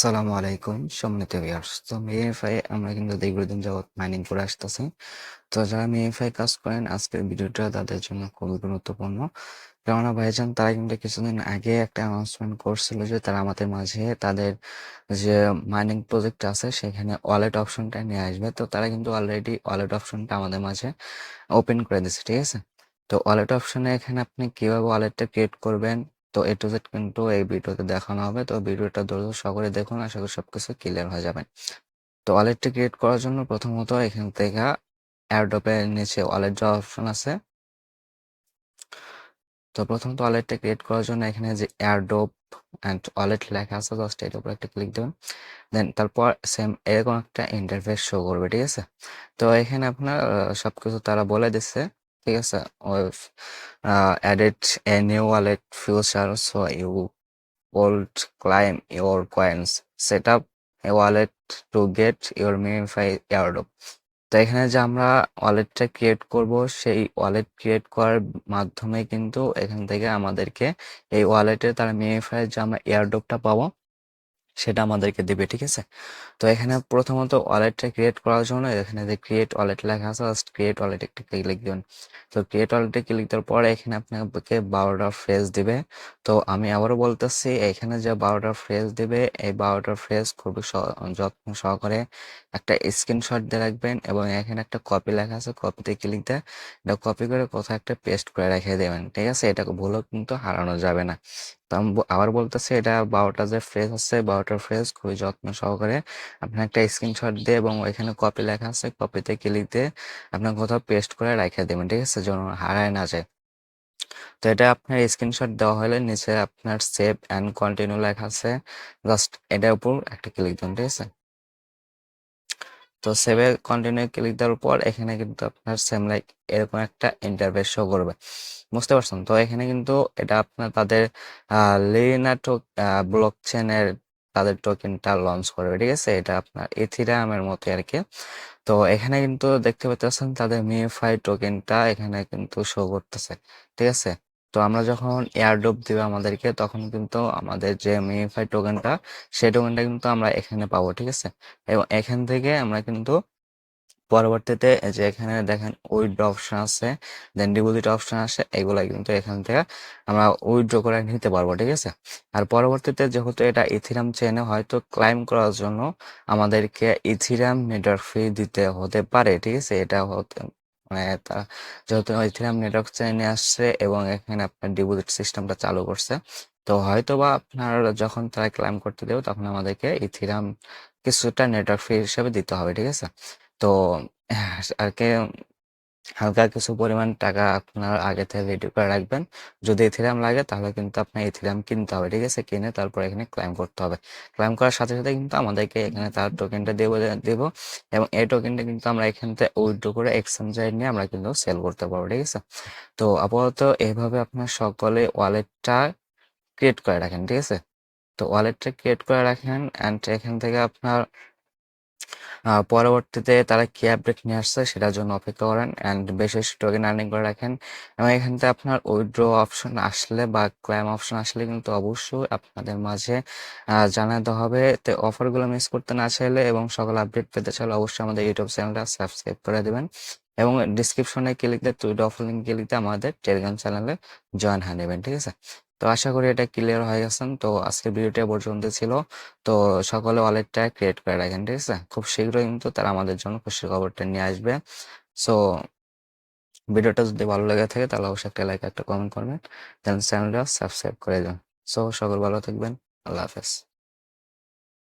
আসসালামু আলাইকুম সম্মানিত ভিউয়ার্স। তো মিএফআই আমরা কিন্তু দীর্ঘদিন যাবত মাইনিং করে আসতেছি। তো যারা মিএফআই কাজ করেন আজকের ভিডিওটা তাদের জন্য খুবই গুরুত্বপূর্ণ। কেননা ভাইজান তারা কিন্তু কিছুদিন আগে একটা অ্যানাউন্সমেন্ট করছিল যে তারা আমাদের মাঝে তাদের যে মাইনিং প্রজেক্ট আছে সেখানে ওয়ালেট অপশনটা নিয়ে আসবে। তো তারা কিন্তু অলরেডি ওয়ালেট অপশনটা আমাদের মাঝে ওপেন করে দিচ্ছে, ঠিক আছে? তো ওয়ালেট অপশনে এখানে আপনি কিভাবে ওয়ালেটটা ক্রিয়েট করবেন, তো এ টু জেড কিন্তু এই ভিডিওতে দেখানো হবে। তো ভিডিওটা ধৈর্য সহকারে দেখুন, আশা করি সবকিছু ক্লিয়ার হয়ে যাবে। তো ওয়ালেটটা ক্রিয়েট করার জন্য প্রথমত এখান থেকে এয়ারড্রপের নিচে ওয়ালেট যে অপশন আছে, তো প্রথমত ওয়ালেটটা ক্রিয়েট করার জন্য এখানে যে এয়ারড্রপ অ্যান্ড ওয়ালেট লেখা আছে, জাস্ট এটার উপর একটা ক্লিক দেবেন। দেন তারপর সেম এরকম একটা ইন্টারফেস শো করবে, ঠিক আছে? তো এখানে আপনার সবকিছু তারা বলে দিচ্ছে, ঠিক আছে? Added a new wallet future so you old claim your coins set up a wallet to get your minify airdrop. তো এখানে যে আমরা ওয়ালেটটা ক্রিয়েট করব, সেই ওয়ালেট ক্রিয়েট করার মাধ্যমে কিন্তু এখান থেকে আমাদেরকে এই ওয়ালেটে তারা মিনিফাই যে আমরা এয়ারড্রপটা পাবো সেটা আমাদেরকে দিবে, ঠিক আছে? তো এখানে প্রথমত ওয়ালেটটা ক্রিয়েট করার জন্য এখানে যে ক্রিয়েট ওয়ালেট লেখা আছে, জাস্ট ক্রিয়েট ওয়ালেট একটা ক্লিক দিবেন। তো ক্রিয়েট ওয়ালেটে ক্লিক দেওয়ার পরে এখানে আপনাকে 12টা ফ্রেজ দিবে। তো আমি আবারও বলতেছি, এখানে যে 12টা ফ্রেজ দিবে এই 12টা ফ্রেজ খুবই যত্ন সহকারে একটা স্ক্রিনশট দিয়ে রাখবেন, এবং এখানে একটা কপি লেখা আছে, কপিতে ক্লিক দিয়ে এটা কপি করে কোথাও একটা পেস্ট করে রেখে দেবেন, ঠিক আছে? এটাকে ভুলও কিন্তু হারানো যাবে না। তো আমি আবার বলতেছি, এটা 12টা যে ফ্রেজ আছে 12টা ফ্রেজ খুবই যত্ন সহকারে আপনি একটা স্ক্রিনশট দিয়ে এবং ওইখানে কপি লেখা আছে কপিতে ক্লিক দিয়ে আপনার কোথাও পেস্ট করে রেখে দেবেন, ঠিক আছে? যেন হারায় না যায়। তো এটা আপনার স্ক্রিনশট দেওয়া হলে নিচে আপনার সেভ অ্যান্ড কন্টিনিউ লেখা আছে, জাস্ট এটার উপর একটা ক্লিক দেবেন, ঠিক আছে? তো সেভে কন্টিনিউ ক্লিক দেওয়ার পর এখানে কিন্তু আপনার সেম লাইক এরকম একটা ইন্টারফেস শো করবে, বুঝতে পারছেন? তো এখানে কিন্তু এটা আপনার তাদের লিনা ব্লক চেনের তাদের টোকেনটা লঞ্চ করবে, ঠিক আছে? এটা আপনার ইথিরিয়ামের মতো আর কি। তো এখানে কিন্তু দেখতে পাচ্ছেন তাদের মিউফাই টোকেনটা এখানে কিন্তু শো করতেছে, ঠিক আছে? তো আমরা যখন এয়ারড্রপ দিবে আমাদেরকে তখন কিন্তু আমাদের যে মিউফাই টোকেনটা সেই টোকেনটা কিন্তু আমরা এখানে পাবো, ঠিক আছে? এবং এখান থেকে আমরা কিন্তু পরবর্তীতে এই যে এখানে দেখেন উইথড্র অপশন আছে, দেন ডিপোজিট অপশন আসে, এগুলা কিন্তু এখান থেকে আমরা উইথড্র করে নিতে পারবো, ঠিক আছে? আর পরবর্তীতে যেহেতু এটা ইথিরাম চেনে হয়তো ক্লাইম করার জন্য আমাদেরকে ইথিরাম নেটওয়ার্ক ফি দিতে হতে পারে, ঠিক আছে? এটা হতে মানে যেহেতু ইথিরাম নেটওয়ার্ক চেনে আসছে এবং এখানে আপনার ডিপোজিট সিস্টেমটা চালু করছে, তো হয়তো বা আপনার যখন তারা ক্লাইম করতে দেবে তখন আমাদেরকে ইথিরাম কিছুটা নেটওয়ার্ক ফি হিসেবে দিতে হবে, ঠিক আছে? তো আর কি হালকা কিছু পরিমাণ টাকা আপনার আগে থেকে রেডি করে রাখবেন। যদি ইথেরিয়াম লাগে তাহলে কিন্তু আপনার ইথেরিয়াম কিনতে হবে, ঠিক আছে? কিনে তারপর এখানে ক্লাইম করতে হবে। ক্লাইম করার সাথে সাথে কিন্তু আমাদেরকে এখানে তার টোকেনটা দেব, এবং এই টোকেনটা কিন্তু আমরা এখান থেকে উইথড্র করে এক্সচেঞ্জার নিয়ে আমরা কিন্তু সেল করতে পারবো, ঠিক আছে? তো আপাতত এইভাবে আপনার সকলে ওয়ালেটটা ক্রিয়েট করে রাখেন, ঠিক আছে? তো ওয়ালেটটা ক্রিয়েট করে রাখেন অ্যান্ড এখান থেকে আপনার পরবর্তীতে তারা কি আপডেট নিয়ে আসছে সেটার জন্য অপেক্ষা করেন অ্যান্ড বেশি বেশি টোকেন আর্নিং করে রাখেন। এবং এখান থেকে আপনার উইথড্র অপশন আসলে বা ক্লাইম অপশন আসলে কিন্তু অবশ্যই আপনাদের মাঝে জানাতে হবে। তো অফারগুলো মিস করতে না চাইলে এবং সকল আপডেট পেতে চাইলে অবশ্যই আমাদের ইউটিউব চ্যানেলটা সাবস্ক্রাইব করে দেবেন, এবং ডিসক্রিপশনে ক্লিক দিয়ে টুইটার অফার লিঙ্ক ক্লিক দিয়ে আমাদের টেলিগ্রাম চ্যানেলে জয়েন হয়ে নেবেন, ঠিক আছে? তো আশা করি এটা ক্লিয়ার হয়ে গেছেন। তো আজকের ভিডিওটা এ পর্যন্ত ছিল। তো সকলে ওয়ালেটটা ক্রিয়েট করে রাখেন, ঠিক আছে? খুব শীঘ্রই কিন্তু তারা আমাদের জন্য খুশির খবরটা নিয়ে আসবে। সো ভিডিওটা যদি ভালো লেগে থাকে তাহলে অবশ্যই একটা লাইক একটা কমেন্ট করবেন, দেন চ্যানেলটা সাবস্ক্রাইব করে দেন। সো সকল ভালো থাকবেন, আল্লাহ হাফেজ।